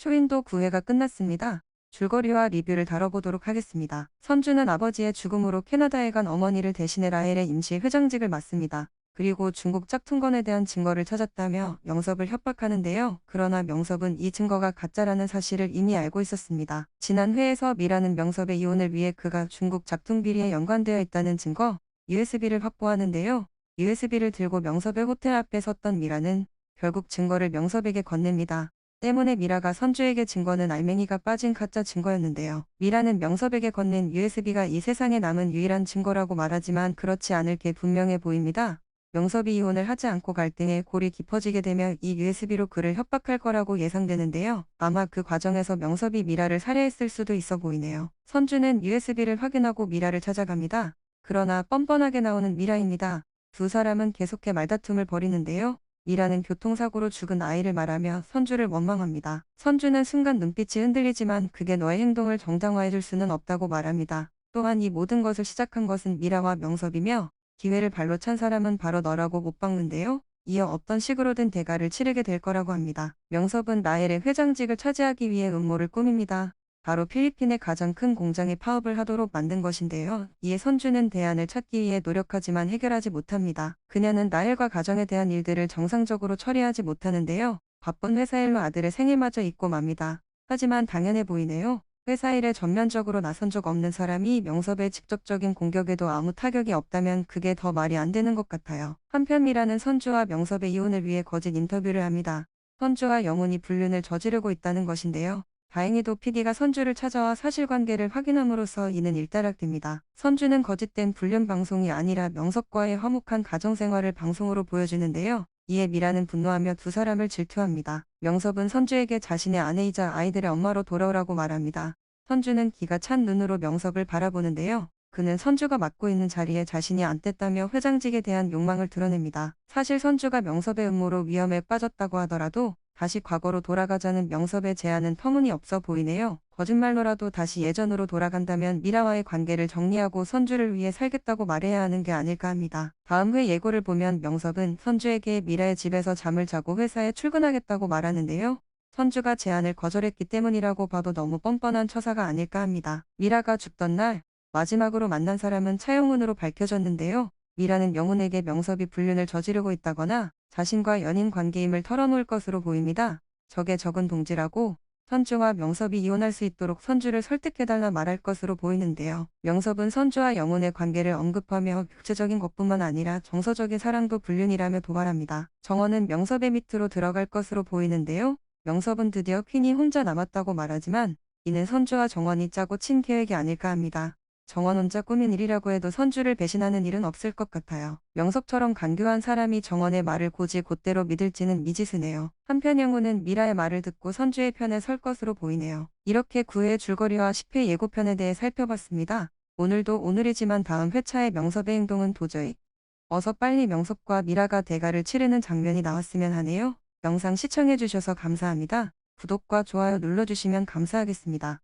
초인도 9회가 끝났습니다. 줄거리와 리뷰를 다뤄보도록 하겠습니다. 선주는 아버지의 죽음으로 캐나다에 간 어머니를 대신해 라헬의 임시 회장직을 맡습니다. 그리고 중국 짝퉁건에 대한 증거를 찾았다며 명섭을 협박하는데요. 그러나 명섭은 이 증거가 가짜라는 사실을 이미 알고 있었습니다. 지난 회에서 미라는 명섭의 이혼을 위해 그가 중국 짝퉁 비리에 연관되어 있다는 증거, USB를 확보하는데요. USB를 들고 명섭의 호텔 앞에 섰던 미라는 결국 증거를 명섭에게 건넵니다. 때문에 미라가 선주에게 증거는 알맹이가 빠진 가짜 증거였는데요. 미라는 명섭에게 건넨 USB가 이 세상에 남은 유일한 증거라고 말하지만 그렇지 않을 게 분명해 보입니다. 명섭이 이혼을 하지 않고 갈등에 골이 깊어지게 되면 이 USB로 그를 협박할 거라고 예상되는데요. 아마 그 과정에서 명섭이 미라를 살해했을 수도 있어 보이네요. 선주는 USB를 확인하고 미라를 찾아갑니다. 그러나 뻔뻔하게 나오는 미라입니다. 두 사람은 계속해 말다툼을 벌이는데요. 미라는 교통사고로 죽은 아이를 말하며 선주를 원망합니다. 선주는 순간 눈빛이 흔들리지만 그게 너의 행동을 정당화해줄 수는 없다고 말합니다. 또한 이 모든 것을 시작한 것은 미라와 명섭이며 기회를 발로 찬 사람은 바로 너라고 못 박는데요. 이어 어떤 식으로든 대가를 치르게 될 거라고 합니다. 명섭은 라헬의 회장직을 차지하기 위해 음모를 꾸밉니다. 바로 필리핀의 가장 큰 공장에 파업을 하도록 만든 것인데요. 이에 선주는 대안을 찾기 위해 노력하지만 해결하지 못합니다. 그녀는 라헬과 가정에 대한 일들을 정상적으로 처리하지 못하는데요. 바쁜 회사 일로 아들의 생일마저 잊고 맙니다. 하지만 당연해 보이네요. 회사 일에 전면적으로 나선 적 없는 사람이 명섭의 직접적인 공격에도 아무 타격이 없다면 그게 더 말이 안 되는 것 같아요. 한편 미라는 선주와 명섭의 이혼을 위해 거짓 인터뷰를 합니다. 선주와 영혼이 불륜을 저지르고 있다는 것인데요. 다행히도 PD가 선주를 찾아와 사실관계를 확인함으로써 이는 일단락됩니다. 선주는 거짓된 불륜 방송이 아니라 명섭과의 화목한 가정생활을 방송으로 보여주는데요. 이에 미라는 분노하며 두 사람을 질투합니다. 명섭은 선주에게 자신의 아내이자 아이들의 엄마로 돌아오라고 말합니다. 선주는 기가 찬 눈으로 명섭을 바라보는데요. 그는 선주가 맡고 있는 자리에 자신이 앉댔다며 회장직에 대한 욕망을 드러냅니다. 사실 선주가 명섭의 음모로 위험에 빠졌다고 하더라도 다시 과거로 돌아가자는 명섭의 제안은 터무니없어 보이네요. 거짓말로라도 다시 예전으로 돌아간다면 미라와의 관계를 정리하고 선주를 위해 살겠다고 말해야 하는 게 아닐까 합니다. 다음 회 예고를 보면 명섭은 선주에게 미라의 집에서 잠을 자고 회사에 출근하겠다고 말하는데요. 선주가 제안을 거절했기 때문이라고 봐도 너무 뻔뻔한 처사가 아닐까 합니다. 미라가 죽던 날 마지막으로 만난 사람은 차영훈으로 밝혀졌는데요. 미라는 영훈에게 명섭이 불륜을 저지르고 있다거나 자신과 연인 관계임을 털어놓을 것으로 보입니다. 적의 적은 동지라고 선주와 명섭이 이혼할 수 있도록 선주를 설득해달라 말할 것으로 보이는데요. 명섭은 선주와 영훈의 관계를 언급하며 육체적인 것뿐만 아니라 정서적인 사랑도 불륜이라며 도발합니다. 정원은 명섭의 밑으로 들어갈 것으로 보이는데요. 명섭은 드디어 퀸이 혼자 남았다고 말하지만 이는 선주와 정원이 짜고 친 계획이 아닐까 합니다. 정원 혼자 꾸민 일이라고 해도 선주를 배신하는 일은 없을 것 같아요. 명섭처럼 간교한 사람이 정원의 말을 곧이곧대로 믿을지는 미지수네요. 한편 영훈은 미라의 말을 듣고 선주의 편에 설 것으로 보이네요. 이렇게 9회 줄거리와 10회 예고편에 대해 살펴봤습니다. 오늘도 오늘이지만 다음 회차의 명섭의 행동은 도저히 어서 빨리 명섭과 미라가 대가를 치르는 장면이 나왔으면 하네요. 영상 시청해주셔서 감사합니다. 구독과 좋아요 눌러주시면 감사하겠습니다.